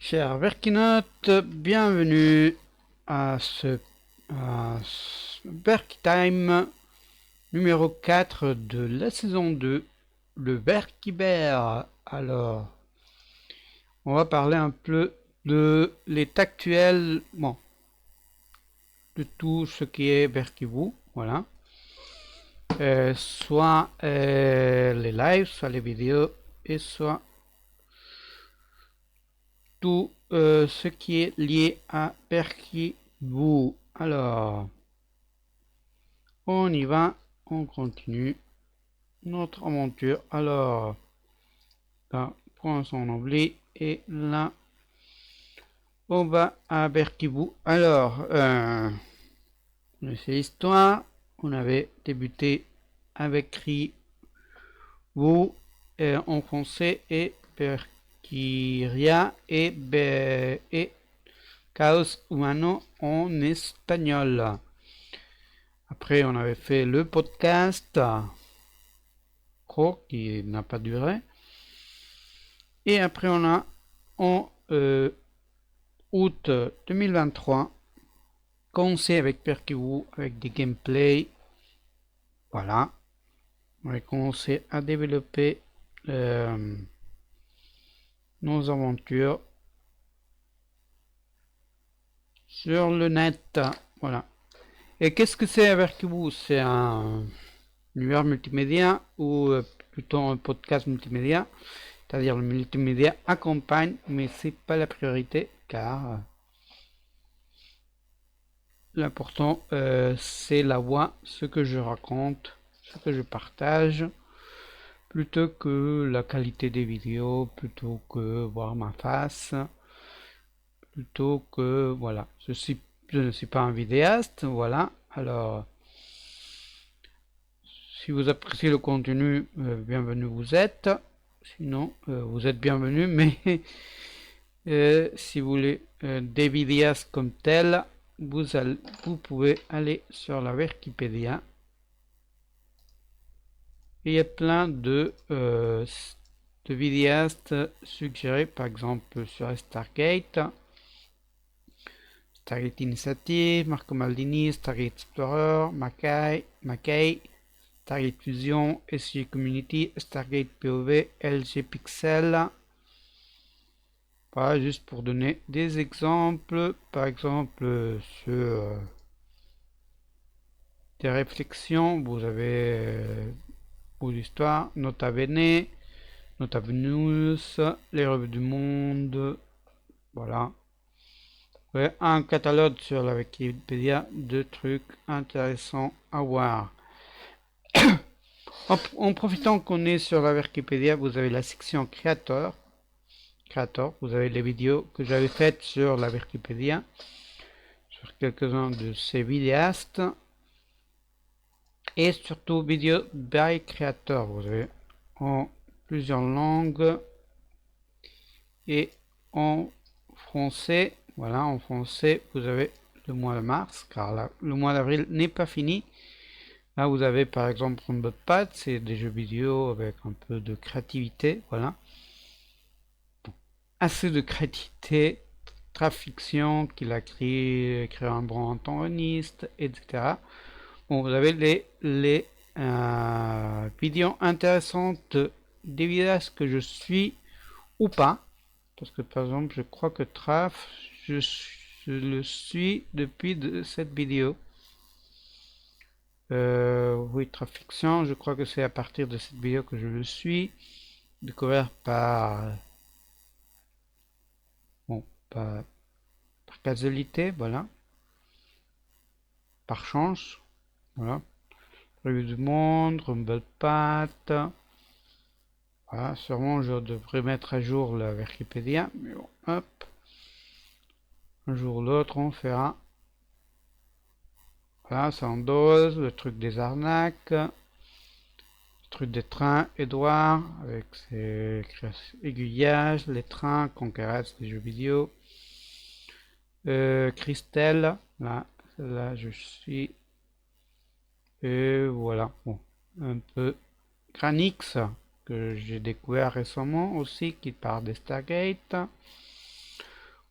Chers Verkinotes, bienvenue à ce Verktime numéro 4 de la saison 2, le Verkibert. Alors, on va parler un peu de l'état actuel, bon, de tout ce qui est Verkibou, voilà. Soit les lives, soit les vidéos, et soit tout ce qui est lié à Verkibou. Alors, on y va, on continue notre aventure. Alors, là, pour l'instant on oublie, et là, on va à Verkibou. Alors, on fait l'histoire. On avait débuté avec Ri Wu en français et Berkiria et Chaos Humano en espagnol. Après, on avait fait le podcast qui n'a pas duré. Et après, on a en août 2023 commencé avec Perkiwu avec des gameplays. Voilà. On a commencé à développer nos aventures sur le net. Voilà. Et qu'est-ce que c'est Perkiwu? C'est un univers multimédia ou plutôt un podcast multimédia. C'est-à-dire le multimédia accompagne, mais c'est pas la priorité car l'important c'est la voix, ce que je raconte, ce que je partage, plutôt que la qualité des vidéos, plutôt que voir ma face, plutôt que voilà. Je ne suis pas un vidéaste, voilà. Alors, si vous appréciez le contenu, bienvenue vous êtes. Sinon, vous êtes bienvenue, mais si vous voulez des vidéastes comme tel, vous pouvez aller sur la Wikipédia. Et il y a plein de vidéastes suggérés, par exemple sur Stargate, Stargate Initiative, Marco Maldini, Stargate Explorer, Mackay, Stargate Fusion, SG Community, Stargate POV, LG Pixel. Voilà, juste pour donner des exemples, par exemple sur des réflexions, vous avez vos histoires, Nota Bene, Nota Venus, les revues du monde, voilà. Vous avez un catalogue sur la Wikipédia de trucs intéressants à voir. En profitant qu'on est sur la Wikipédia, vous avez la section créateur, vous avez les vidéos que j'avais faites sur la Wikipédia, sur quelques-uns de ces vidéastes, et surtout vidéo by creator, vous avez en plusieurs langues et en français. Voilà, en français vous avez le mois de mars, car le mois d'avril n'est pas fini. Là vous avez par exemple Rumblepad, c'est des jeux vidéo avec un peu de créativité, voilà. Assez de créativité, Trafiction qu'il a créé un bon antagoniste, etc. Bon, vous avez les vidéos intéressantes des vidéastes que je suis ou pas. Parce que par exemple, je crois que Traf, je le suis depuis cette vidéo. Oui, Trafiction, je crois que c'est à partir de cette vidéo que je le suis. Découvert par... Bon, par casualité, voilà. Par chance, voilà. Revue du monde, Rumblepad. Voilà, sûrement je devrais mettre à jour la Wikipédia, mais bon, hop. Un jour ou l'autre, on fera. Voilà, Sandoz, le truc des arnaques, le truc des trains, Edouard, avec ses aiguillages, les trains, Conquérance, les jeux vidéo. Christelle, là, je suis. Et voilà, bon, un peu. Granix, que j'ai découvert récemment aussi, qui part des Stargate.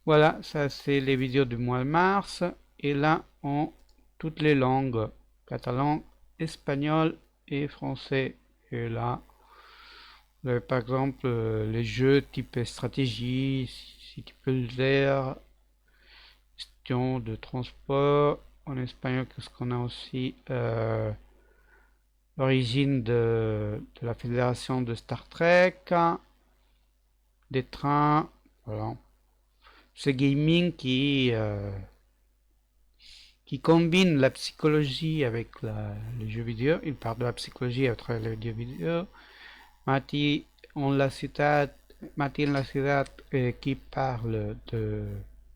Voilà, ça c'est les vidéos du mois de mars. Et là, en toutes les langues, catalan, espagnol et français. Et là, vous avez par exemple les jeux type stratégie, si tu peux le faire, gestion de transport. En espagnol, qu'est-ce qu'on a aussi l'origine de la fédération de Star Trek, des trains, voilà. Ce gaming qui combine la psychologie avec les jeux vidéo. Il parle de la psychologie à travers les jeux vidéo. Mati en la ciudad, Mati en la ciudad qui parle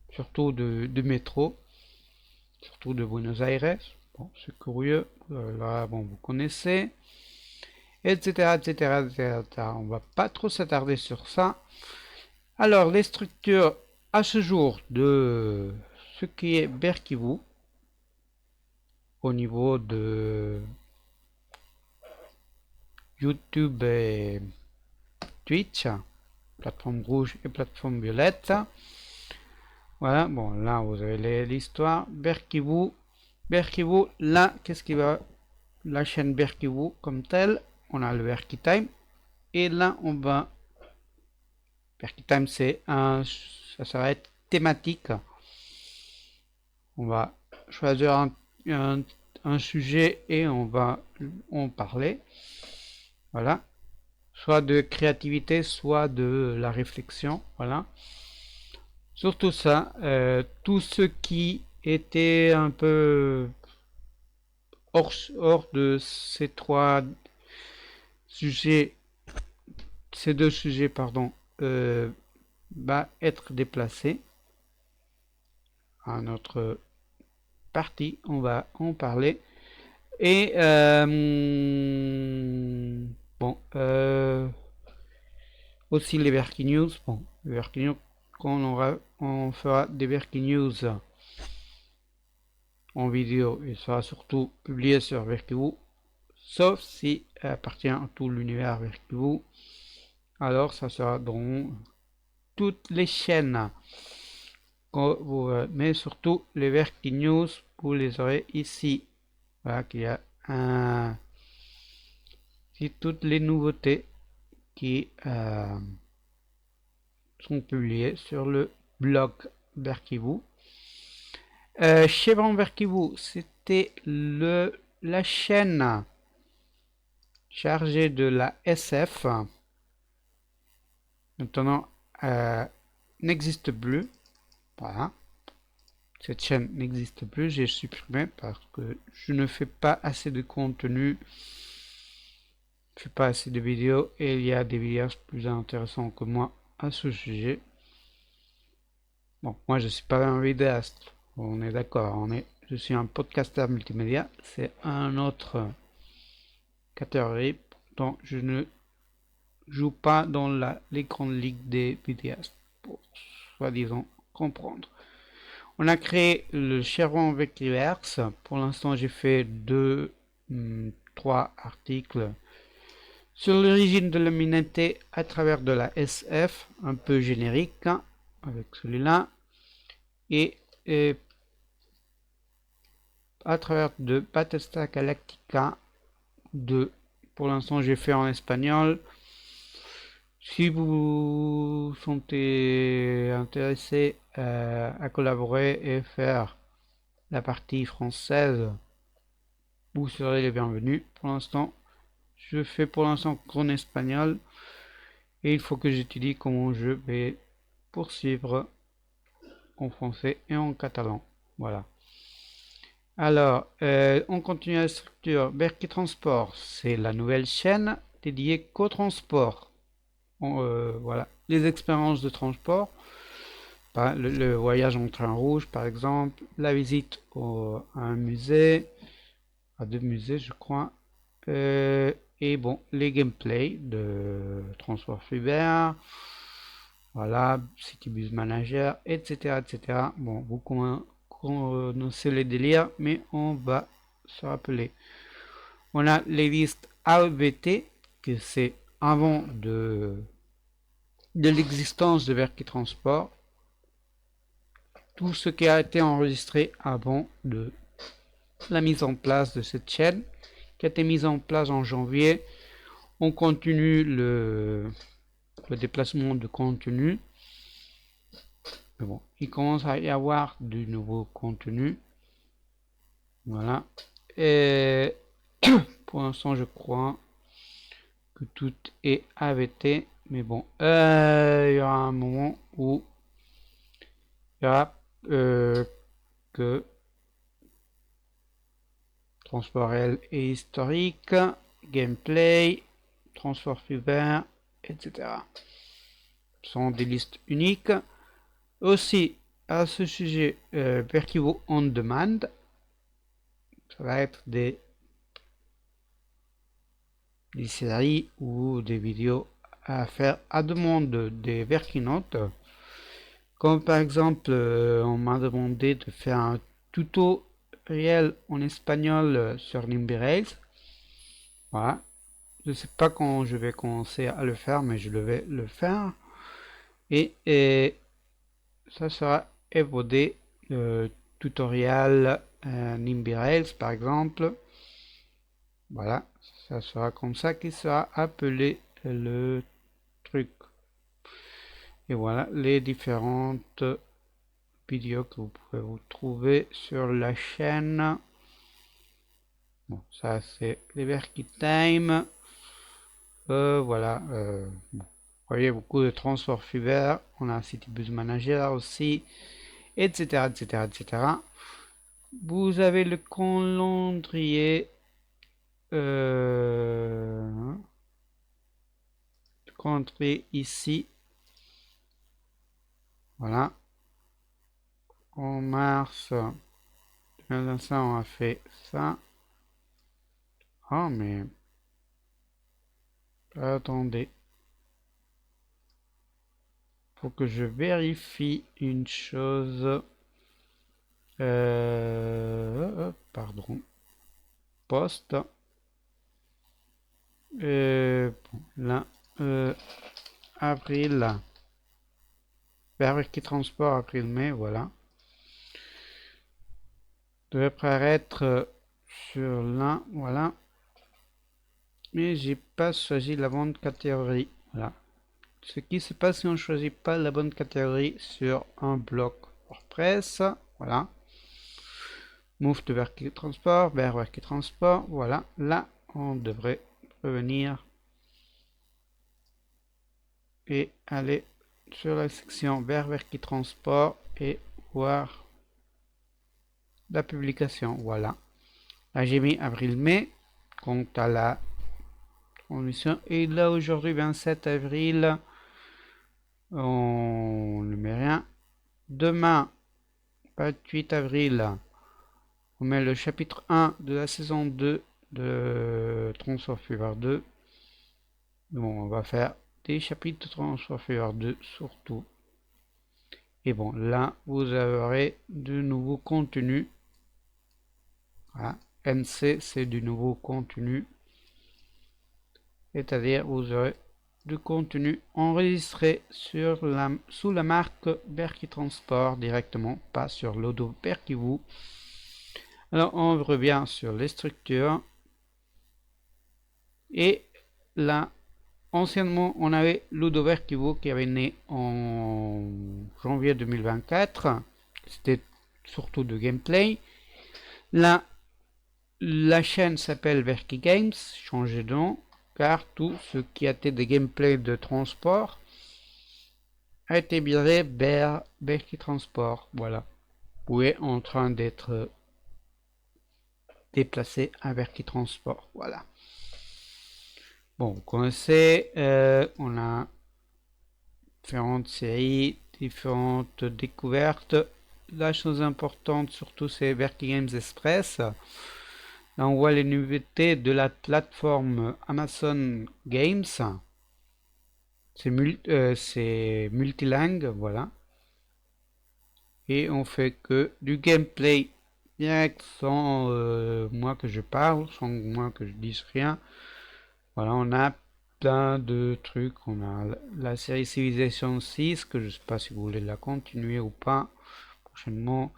surtout de métro, surtout de Buenos Aires. Bon, c'est curieux. Là, bon, vous connaissez, etc., etc., etc. On va pas trop s'attarder sur ça. Alors, les structures à ce jour de ce qui est Berkivu au niveau de YouTube et Twitch, plateforme rouge et plateforme violette. Voilà, bon, là vous avez l'histoire. Berkivu, là, qu'est-ce qui va. La chaîne Berkivu comme telle, on a le Berkitime. Et là, on va. Berkitime, ça va être thématique. On va choisir un sujet et on va en parler. Voilà. Soit de créativité, soit de la réflexion. Voilà. Surtout ça, tout ce qui était un peu hors de ces sujets, ces deux sujets, pardon, va être déplacé à notre partie. On va en parler. Et bon, aussi les Berky News. Bon, les Berky News, on fera des Berky News en vidéo. Il sera surtout publié sur Berkivu, sauf si appartient à tout l'univers Berkivu. Alors, ça sera dans toutes les chaînes. Mais surtout, les Berky News, vous les aurez ici. Voilà, qu'il y a toutes les nouveautés qui sont publiées sur le blog Berkivu. Chevron Berkivu, c'était la chaîne chargée de la SF. Maintenant, n'existe plus. Voilà. Cette chaîne n'existe plus. J'ai supprimé parce que je ne fais pas assez de contenu. Je ne fais pas assez de vidéos et il y a des vidéastes plus intéressants que moi à ce sujet. Bon, moi je suis pas un vidéaste. On est d'accord. Je suis un podcaster multimédia. C'est un autre catégorie. Pourtant, je ne joue pas dans les grandes ligues des vidéastes. Pour soi-disant comprendre. On a créé le Chevron Vectriverse. Pour l'instant, j'ai fait 3 articles sur l'origine de l'humanité à travers de la SF, un peu générique, hein, avec celui-là, et à travers de Battlestar Galactica 2. Pour l'instant, j'ai fait en espagnol. Si vous sentez intéressé à collaborer et faire la partie française, vous serez les bienvenus. Pour l'instant, je fais qu'en espagnol et il faut que j'étudie comment je vais poursuivre en français et en catalan. Voilà. Alors, on continue la structure. Berky Transport, c'est la nouvelle chaîne dédiée qu'au transport. Voilà, les expériences de transport, le voyage en train rouge par exemple, la visite à un musée, à 2 musées je crois, et bon, les gameplays de Transport Fluviaire, voilà, Citybus Manager, etc., etc. Bon, vous connaissez les délires, mais on va se rappeler. On a les listes AEBT, que c'est avant de l'existence de Berky Transport. tout ce qui a été enregistré avant de la mise en place de cette chaîne, qui a été mise en place en janvier. On continue le déplacement de contenu. Mais bon, il commence à y avoir du nouveau contenu. Voilà. Et pour l'instant, je crois que tout est AVT. Mais bon, il y aura un moment où il y aura que transport réel et historique, gameplay, transport fiber, etc. Ce sont des listes uniques. Aussi, à ce sujet, Perkivo On Demand, ça va être des séries ou des vidéos à faire à demande des Verkinotes. Comme par exemple, on m'a demandé de faire un tutoriel en espagnol sur Nimbirails. Voilà. Je ne sais pas quand je vais commencer à le faire, mais je vais le faire. Et ça sera évodé tutoriel Nimbirails par exemple. Voilà, ça sera comme ça qu'il sera appelé le truc. Et voilà les différentes vidéos que vous pouvez vous trouver sur la chaîne. Bon, ça c'est les Verky Time. Voilà. Bon. Vous voyez beaucoup de transport fiber. On a un Citybus Manager aussi, etc., etc., etc. Vous avez le calendrier. Le calendrier ici. Voilà. En mars 2025, on a fait ça. Ah, mais attendez. Faut que je vérifie une chose. Pardon. Poste. Bon, là, avril. Verki Transport, avril-mai, voilà. Devait apparaître sur là, voilà. Mais j'ai pas choisi la bonne catégorie. Voilà. Ce qui se passe si on ne choisit pas la bonne catégorie sur un bloc WordPress. Voilà. Move to Verki Transport, vers Verki Transport. Voilà. Là, on devrait revenir et aller sur la section vers Verki Transport et voir la publication. Voilà. Là, j'ai mis avril-mai. Quant à la transmission. Et là, aujourd'hui, 27 avril, on ne met rien. Demain, 28 avril, on met le chapitre 1 de la saison 2 de Transform Fever 2. Bon, on va faire des chapitres de Transform Fever 2 surtout. Et bon, là, vous aurez du nouveau contenu. Voilà. NC, c'est du nouveau contenu. C'est-à-dire, vous aurez du contenu enregistré sur sous la marque Berky Transport directement, pas sur l'Odo Berkivoo. Alors on revient sur les structures. Et là, anciennement, on avait l'Odo Berkivoo qui avait né en janvier 2024. C'était surtout de gameplay. Là, la chaîne s'appelle Verky Games, changé de nom, car tout ce qui a été des gameplays de transport a été viré vers Verky Transport. Voilà. Où est en train d'être déplacé à Verky Transport. Voilà. Bon, vous connaissez, on a différentes séries, différentes découvertes. La chose importante surtout c'est Verky Games Express. Là on voit les nouveautés de la plateforme Amazon Games. C'est multilingue, voilà. Et on fait que du gameplay direct sans moi que je parle, sans moi que je dise rien. Voilà, on a plein de trucs. On a la série Civilization 6, que je sais pas si vous voulez la continuer ou pas. prochainement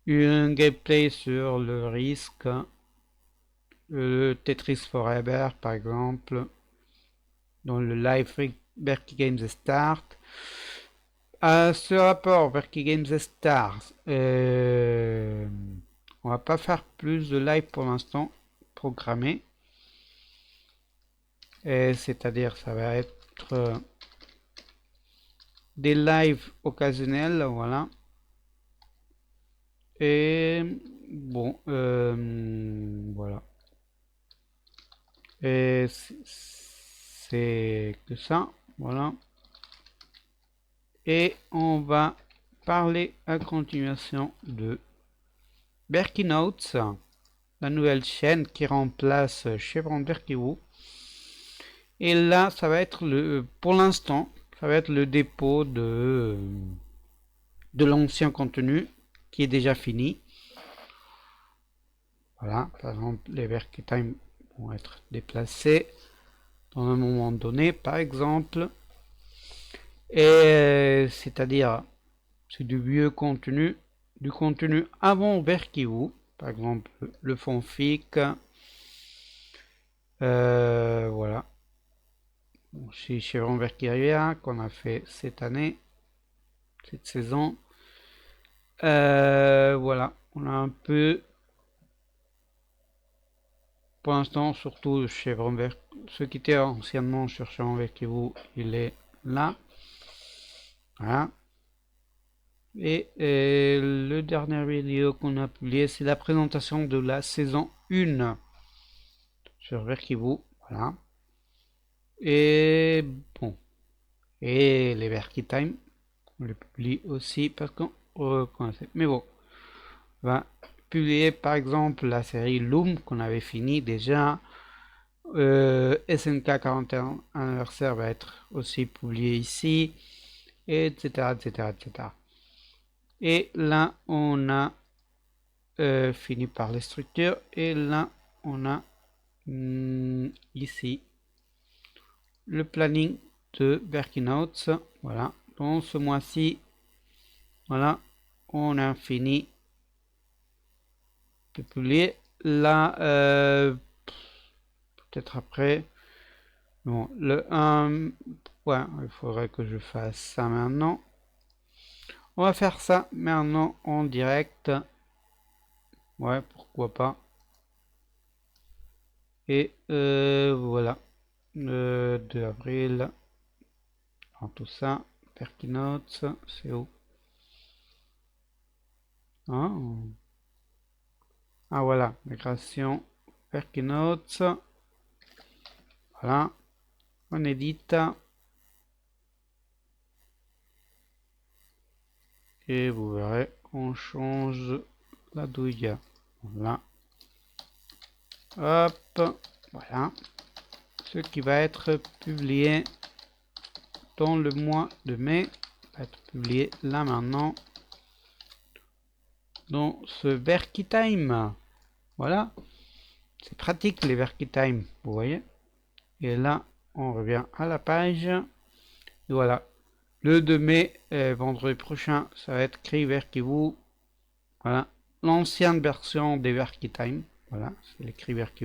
un gameplay sur le risque, le Tetris Forever par exemple, dans le live Berkey Games Start. À ce rapport Berkey Games Start, on va pas faire plus de live pour l'instant programmé. C'est-à-dire ça va être des lives occasionnels, voilà. Et bon, voilà. Et c'est que ça, voilà. Et on va parler à continuation de Berkey Notes, la nouvelle chaîne qui remplace Chevron Berkey. Et là, ça va être pour l'instant, ça va être le dépôt de l'ancien contenu qui est déjà fini. Voilà, par exemple, les Berkey Time vont être déplacés dans un moment donné, par exemple. Et c'est-à-dire, c'est du vieux contenu, du contenu avant Berkey, par exemple, le fanfic. Voilà. Bon, chez Chevron Berkey qu'on a fait cette année, cette saison. Voilà, on a un peu, pour l'instant, surtout Chevron Berkey, ce qui était anciennement sur Chevron Berkey, il est là. Voilà. Et le dernier vidéo qu'on a publié, c'est la présentation de la saison 1 sur Berkey, voilà. Et bon, et les Berkey Time, on les publie aussi parce qu'on reconnaissait. Mais bon, on va publier par exemple la série Loom qu'on avait fini déjà. SNK 41 anniversaire va être aussi publié ici, etc., etc., etc. Et là, on a fini par les structures. Et là, on a ici le planning de Berkey Notes. Voilà. Dans ce mois-ci, voilà, on a fini de publier. Là, peut-être après. Bon, le 1. Ouais, il faudrait que je fasse ça maintenant. On va faire ça maintenant en direct. Ouais, pourquoi pas. Et voilà. Le 2 avril. Alors, tout ça. Berkey Notes. C'est où? Ah voilà. Migration. Berkey Notes. Voilà. On édite. Et vous verrez, on change la douille. Voilà. Hop. Voilà. Ce qui va être publié dans le mois de mai. Va être publié là maintenant. Dans ce Berkey Time. Voilà. C'est pratique les Berkey Time. Vous voyez. Et là, on revient à la page. Et voilà. Le 2 mai, vendredi prochain, ça va être Cri Berkey. Voilà. L'ancienne version des Berkey Time. Voilà. C'est les Cri Berkey.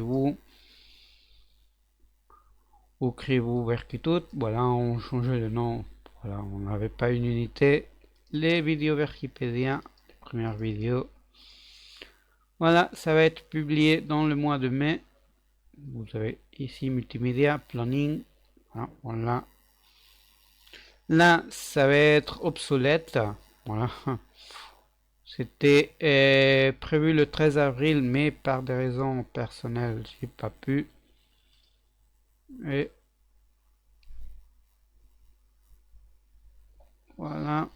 Ou Crivou Berkey. Voilà, on changeait le nom. Voilà, on n'avait pas une unité. Les vidéos Berkeypédia, les premières vidéos. Voilà, ça va être publié dans le mois de mai. Vous avez ici multimédia, planning. Voilà. Là, ça va être obsolète. Voilà. C'était prévu le 13 avril, mais par des raisons personnelles, j'ai pas pu. Et voilà.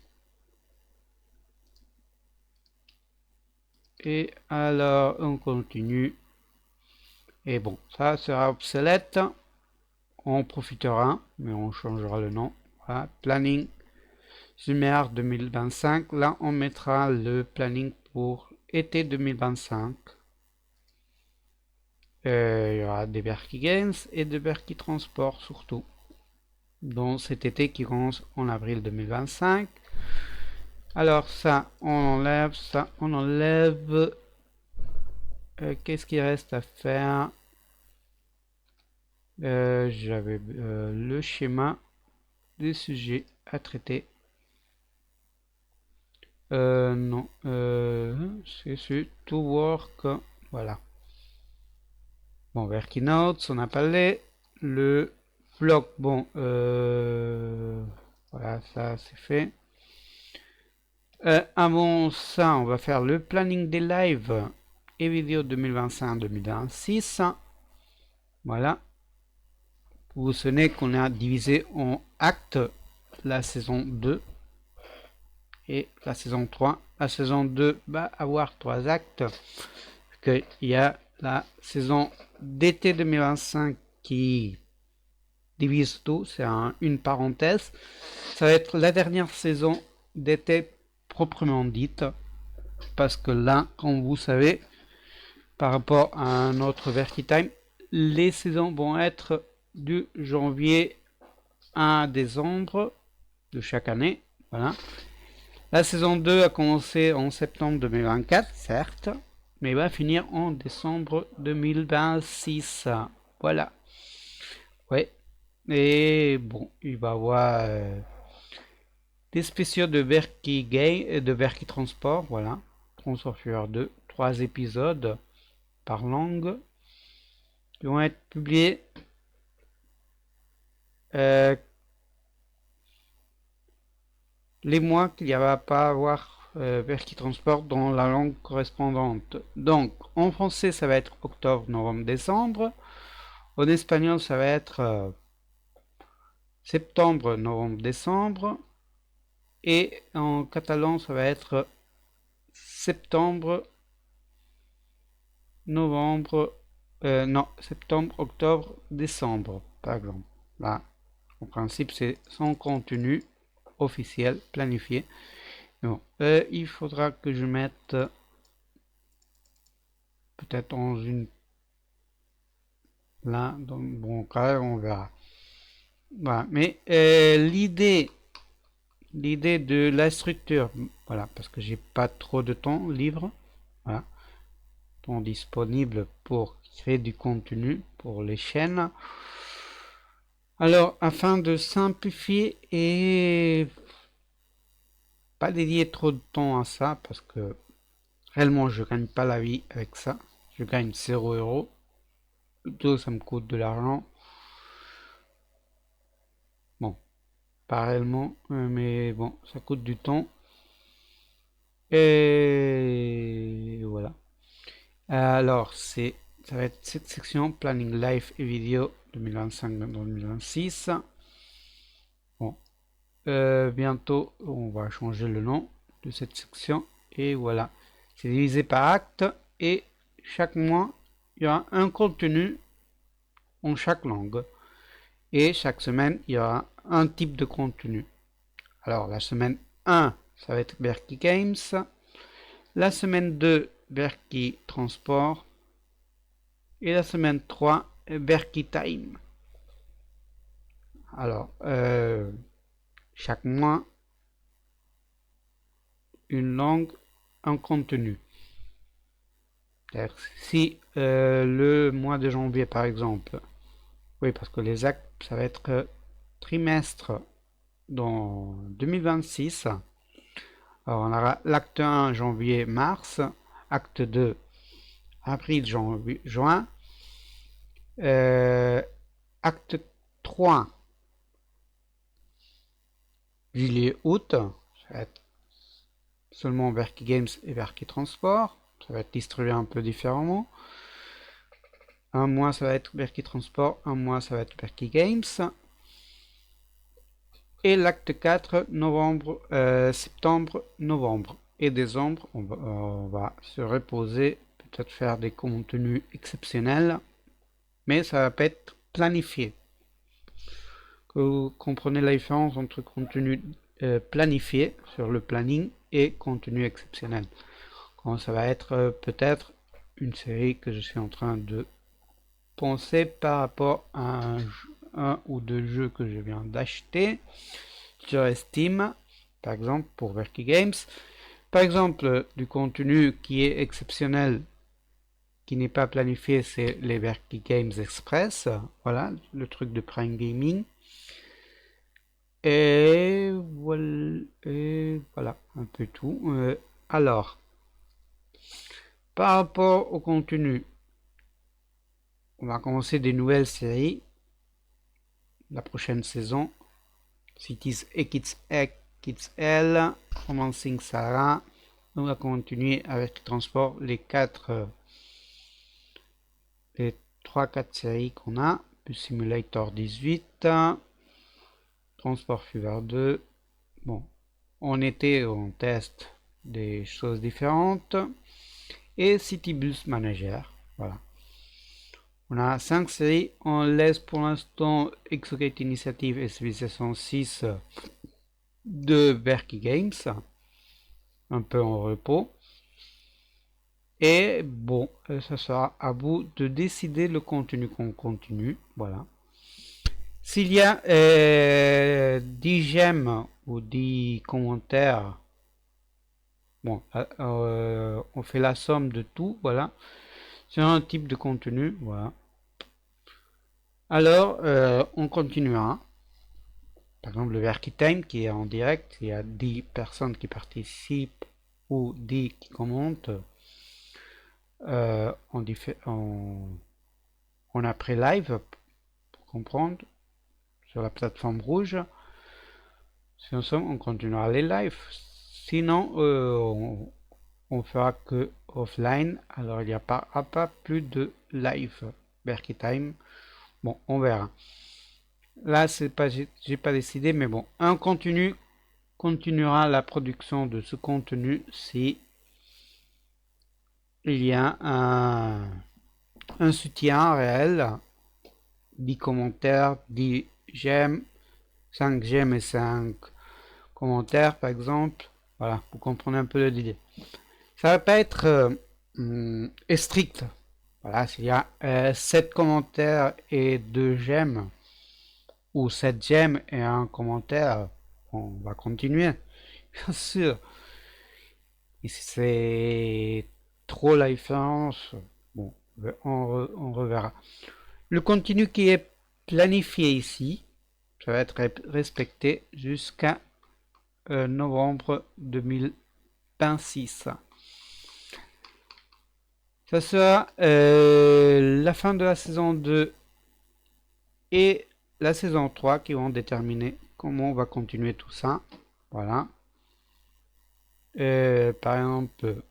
Et alors, on continue. Et bon, ça sera obsolète. On profitera, mais on changera le nom. Voilà, planning Zumer 2025. Là, on mettra le planning pour été 2025. Il y aura des Berkey Games et des Berkey Transport surtout. Dans cet été qui commence en avril 2025. Alors ça, on enlève, ça, on enlève. Qu'est-ce qu'il reste à faire? J'avais le schéma des sujets à traiter. Non, c'est to work. Voilà. Bon, Verkinotes, on a parlé. Le vlog, bon, voilà, ça c'est fait. Avant ça, on va faire le planning des lives et vidéos 2025-2026. Voilà. Vous vous souvenez qu'on a divisé en actes la saison 2 et la saison 3. La saison 2 va avoir 3 actes. Il y a la saison d'été 2025 qui divise tout, c'est une parenthèse. Ça va être la dernière saison d'été proprement dite, parce que là, comme vous savez, par rapport à un autre Verkitime, les saisons vont être du janvier à décembre de chaque année. Voilà. La saison 2 a commencé en septembre 2024, certes, mais va finir en décembre 2026. Voilà. Ouais. Et bon, il va y avoir des spéciaux de Verki Game et de Verki Transport. Voilà. Transport 2, 3 épisodes par langue qui vont être publiés les mois qu'il n'y va pas avoir Verki Transport dans la langue correspondante. Donc, en français, ça va être octobre, novembre, décembre. En espagnol, ça va être septembre, novembre, décembre. Et en catalan, ça va être septembre, novembre, non, septembre, octobre, décembre, par exemple. Là, en principe, c'est son contenu officiel, planifié. Bon, il faudra que je mette peut-être dans une là, dans bon cas, on verra. Voilà, mais l'idée de la structure, voilà, parce que j'ai pas trop de temps libre, voilà, temps disponible pour créer du contenu pour les chaînes. Alors, afin de simplifier et pas dédier trop de temps à ça, parce que réellement je gagne pas la vie avec ça, je gagne 0 €, plutôt ça me coûte de l'argent. Bon, pas réellement, mais bon, ça coûte du temps. Et voilà. Alors, ça va être cette section planning live et vidéo 2025-2026. Bon, bientôt, on va changer le nom de cette section. Et voilà, c'est divisé par acte et chaque mois, il y aura un contenu en chaque langue. Et chaque semaine, il y aura un type de contenu. Alors, la semaine 1, ça va être Berkey Games. La semaine 2, Berkey Transport. Et la semaine 3, Berkey Time. Alors, chaque mois, une langue, un contenu. Si le mois de janvier, par exemple, oui, parce que les actes, ça va être trimestre dans 2026. Alors, on aura l'acte 1, janvier-mars, acte 2, avril, janvier, juin, acte 3, juillet-août, ça va être seulement Verkey Games et Verkey Transport, ça va être distribué un peu différemment. Un mois ça va être Verkey Transport, un mois ça va être Verkey Games. Et l'acte 4, novembre, septembre, novembre et décembre, on va se reposer, peut-être faire des contenus exceptionnels, mais ça va pas être planifié. Que vous comprenez la différence entre contenu planifié sur le planning et contenu exceptionnel. Quand ça va être peut-être une série que je suis en train de penser par rapport à un ou deux jeux que je viens d'acheter sur Steam. par exemple, pour Verky Games. Par exemple, du contenu qui est exceptionnel, qui n'est pas planifié, c'est les Verky Games Express. Voilà, le truc de Prime Gaming. Et voilà un peu tout. Alors, par rapport au contenu, on va commencer des nouvelles séries. La prochaine saison, Cities XXL, Romancing Sarah. On va continuer avec Transport, les 3-4 séries qu'on a, plus Simulator 18, Transport Fever 2. Bon, on était en test des choses différentes. Et City Bus Manager, voilà. On a 5 séries, on laisse pour l'instant Exocate Initiative et Civilization 6 de Verky Games, un peu en repos. Et bon, ça sera à vous de décider le contenu qu'on continue, voilà. S'il y a 10 j'aime ou 10 commentaires, bon, on fait la somme de tout, voilà. C'est un type de contenu, voilà. Alors, on continuera. Par exemple, le Verky Time qui est en direct, il y a 10 personnes qui participent ou 10 qui commentent en après live, pour comprendre, sur la plateforme rouge. Si on continuera les lives. Sinon, on fera que offline. Alors, il n'y a pas plus de live Verky Time. Bon, on verra. Là, j'ai pas décidé, mais bon, un contenu continuera la production de ce contenu si il y a un soutien réel, 10 commentaires, 10 j'aime, 5 j'aime et 5 commentaires par exemple. Voilà, vous comprenez un peu l'idée. Ça va pas être strict. Voilà, s'il y a 7 commentaires et 2 j'aime, ou 7 j'aime et un commentaire, on va continuer, bien sûr. Et si c'est trop la différence, bon, on reverra. Le contenu qui est planifié ici, ça va être respecté jusqu'à novembre 2026. Ça sera la fin de la saison 2 et la saison 3 qui vont déterminer comment on va continuer tout ça. Voilà. Par exemple,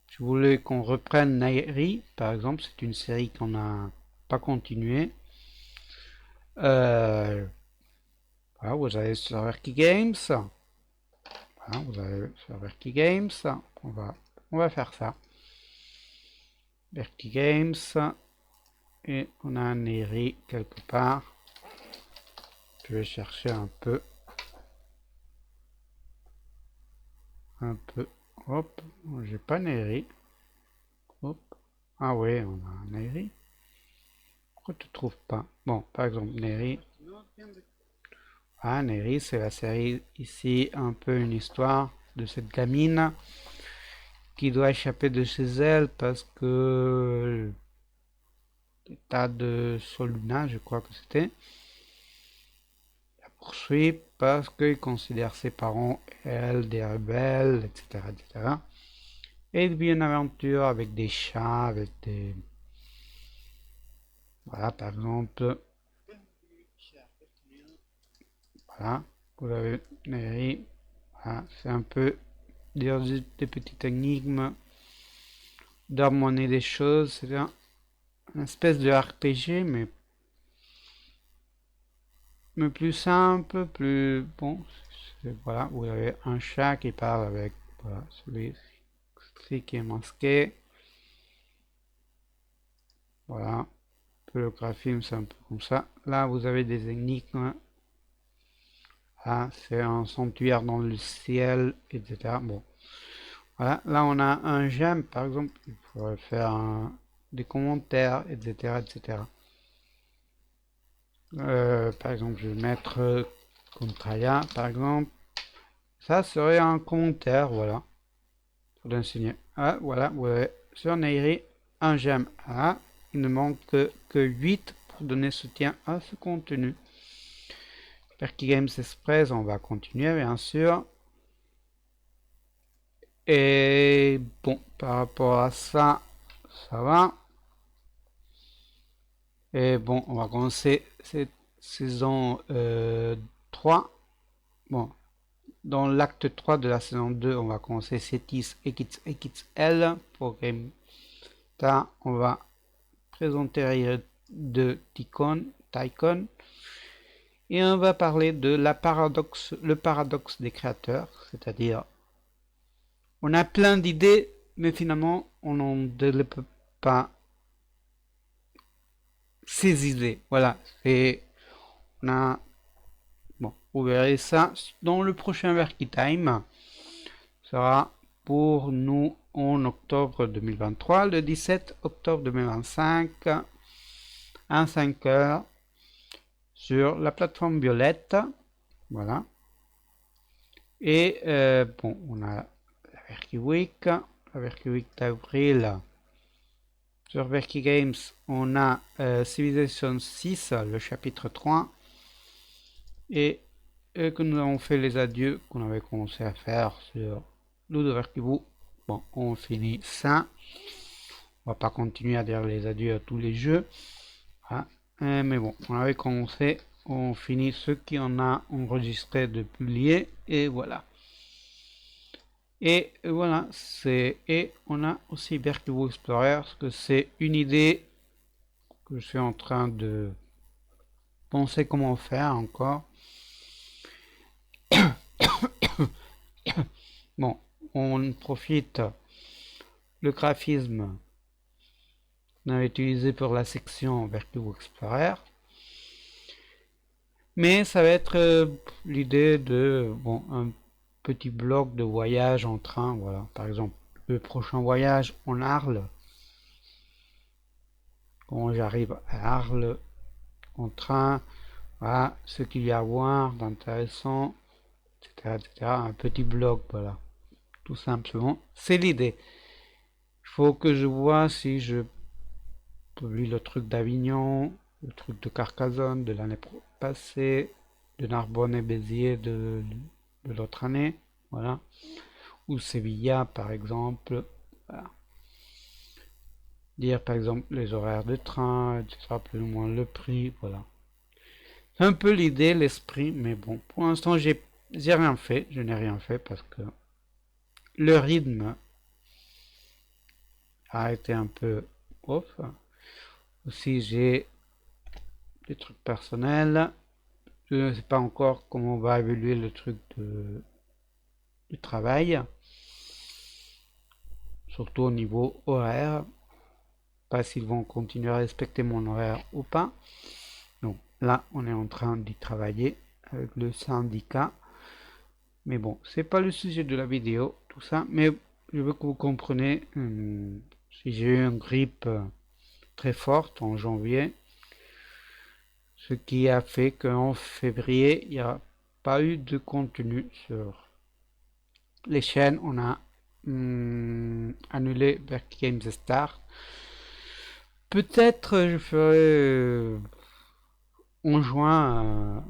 je voulais qu'on reprenne Nairi, par exemple, c'est une série qu'on n'a pas continuée. Voilà, vous allez sur Verky Games. Voilà, vous allez sur Verky Games. On va faire ça. Verky Games. Et on a un Nairi quelque part. Je vais chercher un peu. Hop, j'ai pas Nairi. Hop. Ah ouais, on a un Nairi. Pourquoi tu trouves pas? Bon, par exemple, Nairi. Ah, Nairi, c'est la série ici, un peu une histoire de cette gamine qui doit échapper de chez elle parce que l'état de Soluna, je crois que c'était, la poursuit parce qu'il considère ses parents et elle des rebelles, etc., etc. Et il vit une aventure avec des chats, avec des... Voilà, par exemple, voilà, vous avez Nairi. Voilà, c'est un peu des petites énigmes, d'harmonier des choses. C'est une espèce de RPG, mais plus simple, plus bon. Voilà, vous avez un chat qui parle avec voilà, celui qui est masqué. Voilà, le graphisme c'est un peu comme ça. Là, vous avez des énigmes. Là, c'est un sanctuaire dans le ciel, etc. Bon, voilà, là on a un j'aime, par exemple. Il faudrait faire des commentaires, etc., etc. Par exemple, je vais mettre Contraria, par exemple. Ça serait un commentaire, voilà, pour l'enseigner. Ah, voilà, ouais, sur Nairi, un j'aime. Ah, il ne manque que 8 pour donner soutien à ce contenu. Perky Games Express, on va continuer, bien sûr. Et bon, par rapport à ça, ça va. Et bon, on va commencer cette saison 3. Bon, dans l'acte 3 de la saison 2, on va commencer Cetis XXL pour GameStar. On va présenter de Tycoon. Et on va parler de le paradoxe des créateurs, c'est-à-dire on a plein d'idées, mais finalement on n'en développe pas ces idées. Voilà, et on a bon, vous verrez ça dans le prochain Verky Time. Sera pour nous en octobre 2023, le 17 octobre 2025 à 5 heures sur la plateforme Violette. Voilà. Et bon, on a la Verky Week d'avril. Sur Verky Games, on a Civilization 6, le chapitre 3. Et que nous avons fait les adieux qu'on avait commencé à faire sur Ludoverkibu. Bon, on finit ça. On va pas continuer à dire les adieux à tous les jeux. Voilà. Mais bon, on avait commencé. On finit ce qu'on a enregistré de publier. Et voilà. Et voilà, et on a aussi Verkibu Explorer, parce que c'est une idée que je suis en train de penser comment faire encore. Bon, on profite le graphisme qu'on avait utilisé pour la section Verkibu Explorer. Mais ça va être l'idée de bon, un petit bloc de voyage en train. Voilà, par exemple, le prochain voyage en Arles. Quand j'arrive à Arles en train, voilà ce qu'il y a à voir d'intéressant, etc., etc. Un petit bloc, voilà, tout simplement. C'est l'idée. Il faut que je vois si je publie le truc d'Avignon, le truc de Carcassonne de l'année passée, de Narbonne et Béziers de l'autre année, voilà, ou Sevilla par exemple, voilà. Dire par exemple les horaires de train, etc., plus ou moins le prix, voilà. C'est un peu l'idée, l'esprit, mais bon, pour l'instant j'ai rien fait, je n'ai rien fait parce que le rythme a été un peu off. Aussi j'ai des trucs personnels. Je ne sais pas encore comment va évoluer le truc du travail, surtout au niveau horaire, pas s'ils vont continuer à respecter mon horaire ou pas. Donc là, on est en train d'y travailler avec le syndicat. Mais bon, c'est pas le sujet de la vidéo, tout ça, mais je veux que vous compreniez, si j'ai eu une grippe très forte en janvier, ce qui a fait qu'en février, il n'y a pas eu de contenu sur les chaînes. On a annulé Verky Games Star. Peut-être je ferai en juin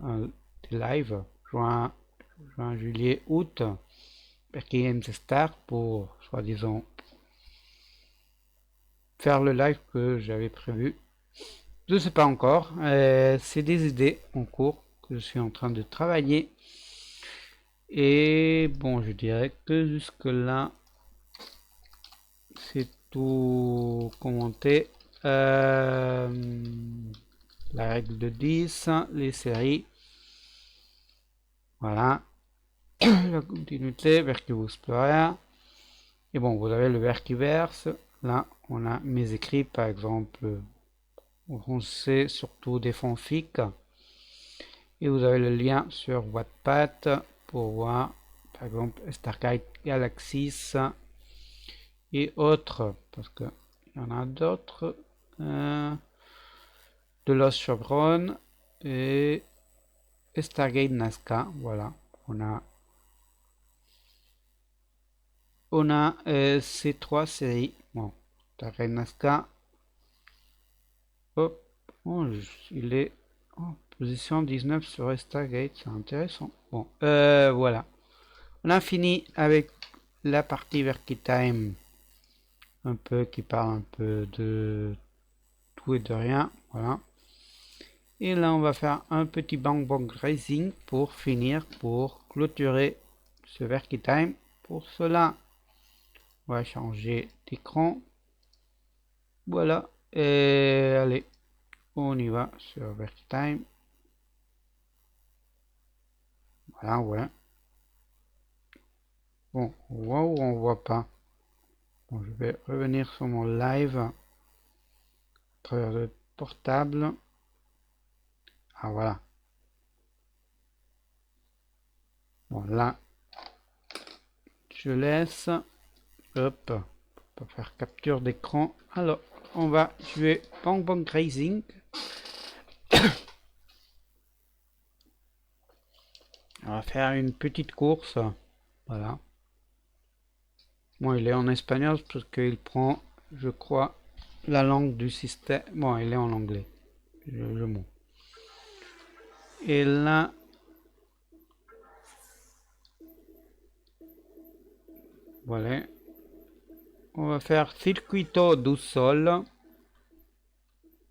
des lives, juin, juillet, août, Verky Games Star pour soi-disant faire le live que j'avais prévu. Je ne sais pas encore. C'est des idées en cours que je suis en train de travailler. Et bon, je dirais que jusque là, c'est tout commenté. La règle de 10, les séries. Voilà. La continuité, Verkibu Explorer. Et bon, vous avez le Verkiverse. Là, on a mes écrits, par exemple, on sait surtout des fanfics. Et vous avez le lien sur Wattpad pour voir, par exemple, Stargate Galaxis et autres, parce qu'il y en a d'autres. De Lost Chevron et Stargate Nazca. Voilà, on a on a ces trois séries. Bon, Takai Nazca. Hop, oh, il est en position 19 sur Stargate, c'est intéressant. Bon, voilà. On a fini avec la partie Verkitime, un peu qui parle un peu de tout et de rien, voilà. Et là, on va faire un petit Bang Bang Racing pour finir, pour clôturer ce Verkitime. Pour cela, on va changer d'écran. Voilà, et allez, on y va sur Verkitime. Voilà, ouais. Bon, on voit ou on voit pas. Bon, je vais revenir sur mon live à travers le portable. Ah, voilà. Bon, là, je laisse. Hop, on va faire capture d'écran. Alors, on va jouer Bang Bang Racing. On va faire une petite course. Voilà. Bon, il est en espagnol parce qu'il prend, je crois, la langue du système. Bon, il est en anglais. Je montre. Et là, voilà. On va faire Circuito du Sol.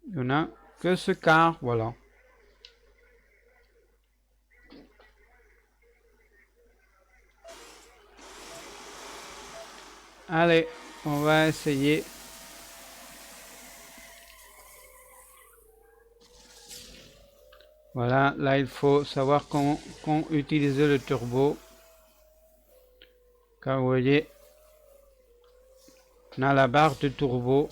Il n'y en a que ce quart, voilà. Allez, on va essayer. Voilà, là il faut savoir comment utiliser le turbo. Car vous voyez, on a la barre de turbo.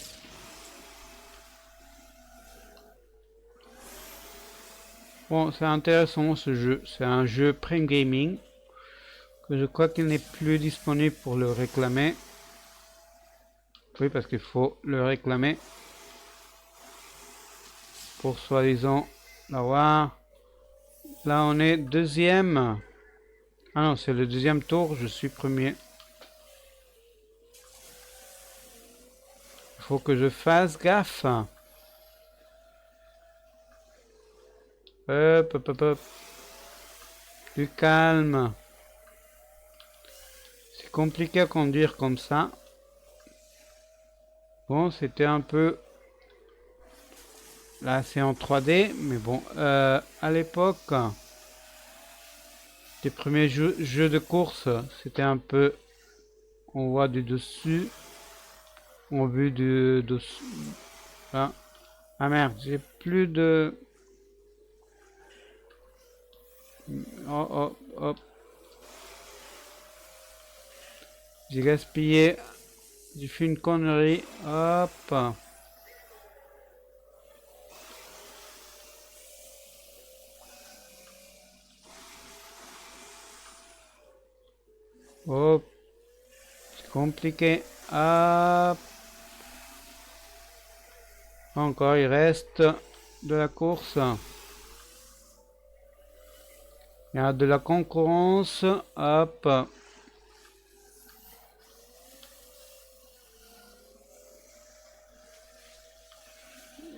Bon, c'est intéressant ce jeu. C'est un jeu Prime Gaming. Que je crois qu'il n'est plus disponible pour le réclamer. Oui, parce qu'il faut le réclamer. Pour soi-disant l'avoir. Là, on est deuxième. Ah non, c'est le deuxième tour. Je suis premier. Il faut que je fasse gaffe. Hop, hop, hop, hop. Du calme. C'est compliqué à conduire comme ça. Bon, c'était un peu... Là, c'est en 3D, mais bon, à l'époque, les premiers jeux de course, c'était un peu... On voit du dessus. On vit du dessus. Là. Ah merde, j'ai plus de... Oh, oh, hop. J'ai gaspillé. J'ai fait une connerie. Hop. Hop. C'est compliqué. Hop. Encore, il reste de la course. Il y a de la concurrence. Hop.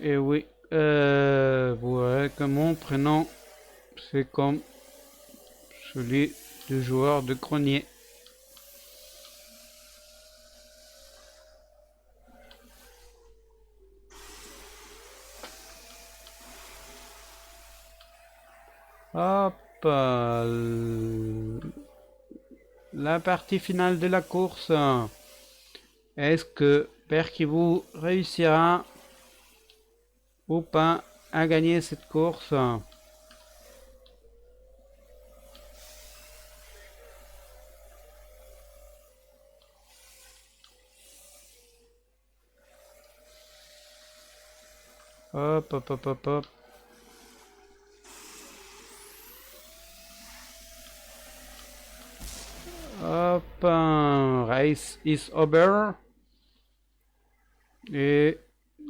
Et oui. Vous verrez que mon prénom, c'est comme celui du joueur de grenier. Hop. La partie finale de la course. Est-ce que Perkibou réussira ou pas à gagner cette course? Hop, hop, hop, hop, hop. Hop, race is over. Et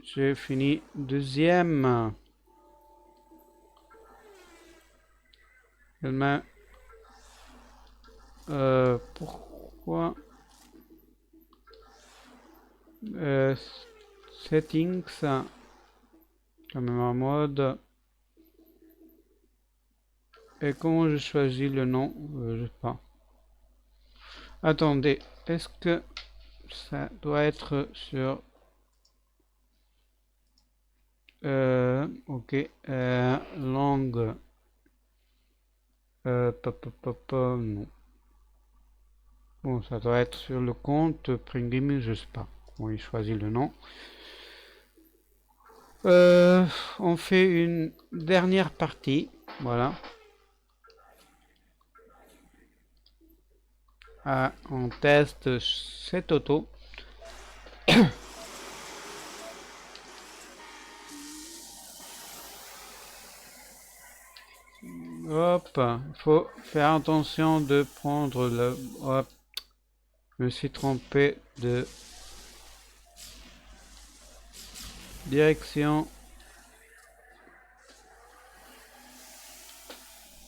j'ai fini deuxième. Elle m'a... pourquoi euh, settings, quand même en mode. Et comment je choisis le nom? Je sais pas. Attendez, est-ce que ça doit être sur... ok, langue. Non. Bon, ça doit être sur le compte Prime Gaming, je sais pas. Bon, il choisit le nom. On fait une dernière partie. Voilà. Ah, on teste cette auto. Hop, il faut faire attention de prendre le... Hop, je me suis trompé de direction.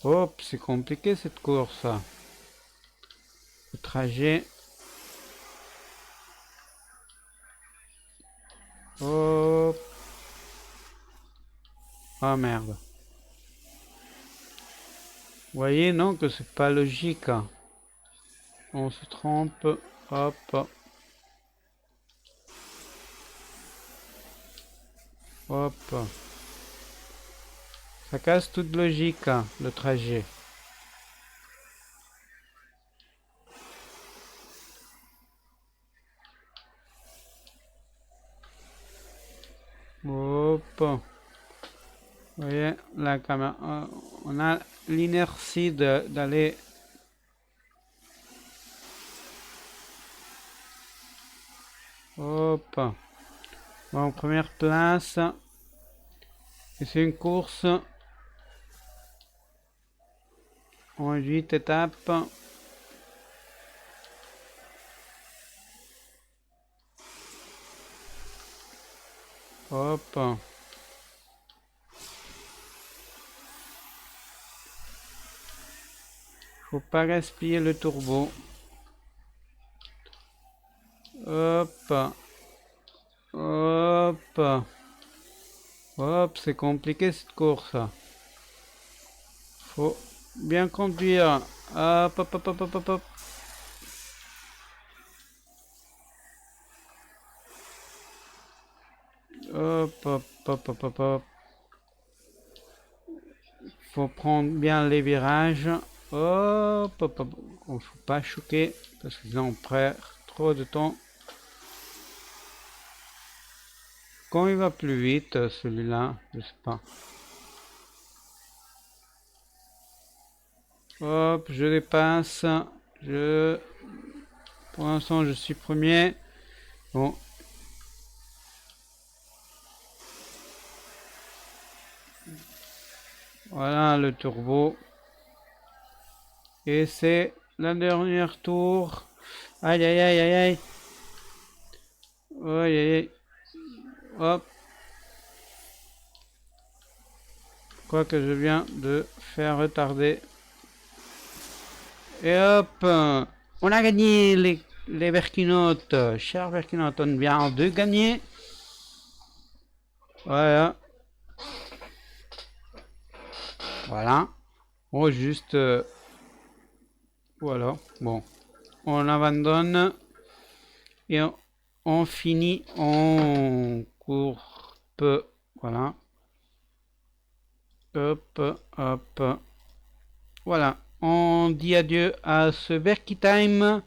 Hop, c'est compliqué cette course. Le trajet. Hop. Ah merde. Vous voyez, non, que c'est pas logique. On se trompe. Hop. Hop. Ça casse toute logique, le trajet. Hop. Vous voyez, la caméra. On a l'inertie d'aller. Hop. En première place. Et c'est une course en 8 étapes. Hop. Faut pas gaspiller le turbo. Hop. Hop. Hop, c'est compliqué cette course. Faut bien conduire. Hop, hop, hop, hop, hop, hop, hop. Hop, hop, hop, hop, hop, hop. Faut prendre bien les virages. Hop, hop, hop. On faut pas choquer parce que sinon on perd trop de temps. Quand il va plus vite, celui-là, je sais pas. Hop, je dépasse. Pour l'instant, je suis premier. Bon. Voilà le turbo. Et c'est la dernière tour. Aïe, aïe, aïe, aïe, aïe. Aïe, aïe, aïe. Hop. Quoi que je viens de faire retarder. Et hop. On a gagné les Verkinotes. Cher Verkinote, on vient de gagner. Voilà. Voilà. Oh, juste... voilà. Bon. On abandonne. Et on finit en courbe. Voilà. Hop, hop. Voilà. On dit adieu à ce Verky Time.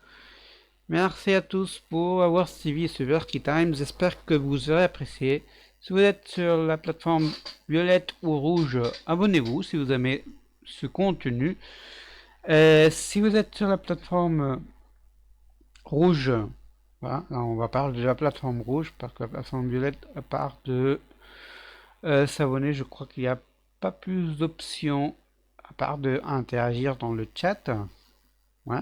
Merci à tous pour avoir suivi ce Verky Time. J'espère que vous aurez apprécié. Si vous êtes sur la plateforme violette ou rouge, abonnez-vous si vous aimez ce contenu. Si vous êtes sur la plateforme rouge, voilà, là on va parler de la plateforme rouge parce que la plateforme violette, à part de s'abonner, je crois qu'il n'y a pas plus d'options à part de interagir dans le chat. Ouais.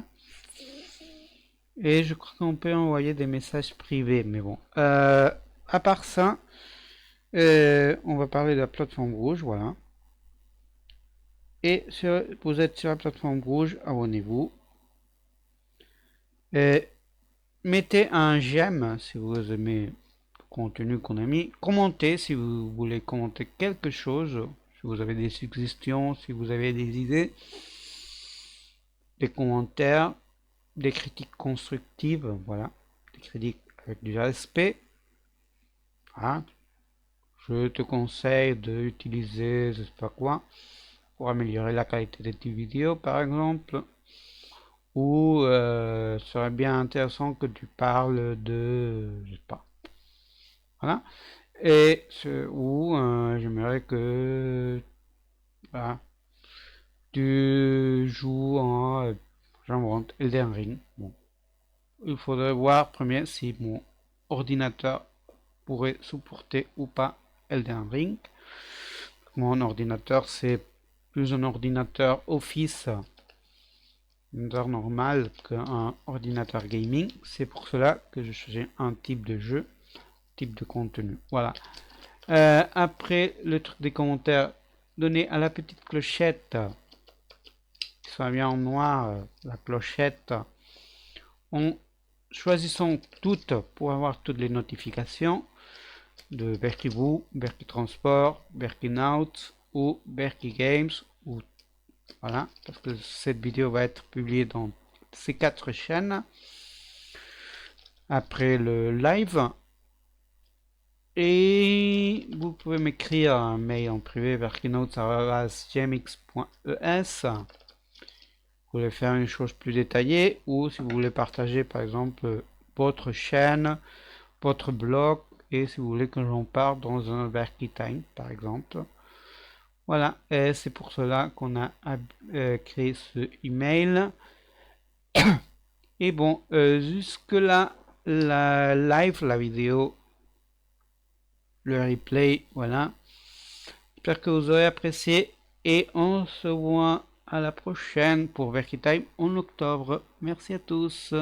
Et je crois qu'on peut envoyer des messages privés, mais bon. À part ça, on va parler de la plateforme rouge, voilà. Et vous êtes sur la plateforme rouge, abonnez-vous. Et mettez un j'aime si vous aimez le contenu qu'on a mis. Commentez si vous voulez commenter quelque chose. Si vous avez des suggestions, si vous avez des idées, des commentaires, des critiques constructives, voilà, des critiques avec du respect. Voilà. Je te conseille d'utiliser, je sais pas quoi, pour améliorer la qualité de tes vidéos, par exemple. Ou ce serait bien intéressant que tu parles de, je sais pas, voilà. Et ou j'aimerais que voilà, tu joues en, j'invente, Elden Ring. Bon, il faudrait voir premier si mon ordinateur pourrait supporter ou pas Elden Ring. Mon ordinateur, c'est plus un ordinateur Office, un ordinateur normal qu'un ordinateur gaming. C'est pour cela que je choisis un type de jeu, type de contenu. Voilà. Après le truc des commentaires, donnez à la petite clochette, qui soit bien en noir, la clochette, en choisissant toutes pour avoir toutes les notifications de Berkiboo, Berky Transport, Berky Out ou Berky Games, ou voilà, parce que cette vidéo va être publiée dans ces 4 chaînes après le live. Et vous pouvez m'écrire un mail en privé berkynotes@gmx.es. Vous voulez faire une chose plus détaillée, ou si vous voulez partager par exemple votre chaîne, votre blog, et si vous voulez que j'en parle dans un Berky Time par exemple. Voilà, et c'est pour cela qu'on a créé ce email. Et bon, jusque là, la live, la vidéo, le replay, voilà. J'espère que vous aurez apprécié et on se voit à la prochaine pour Berky Time en octobre. Merci à tous.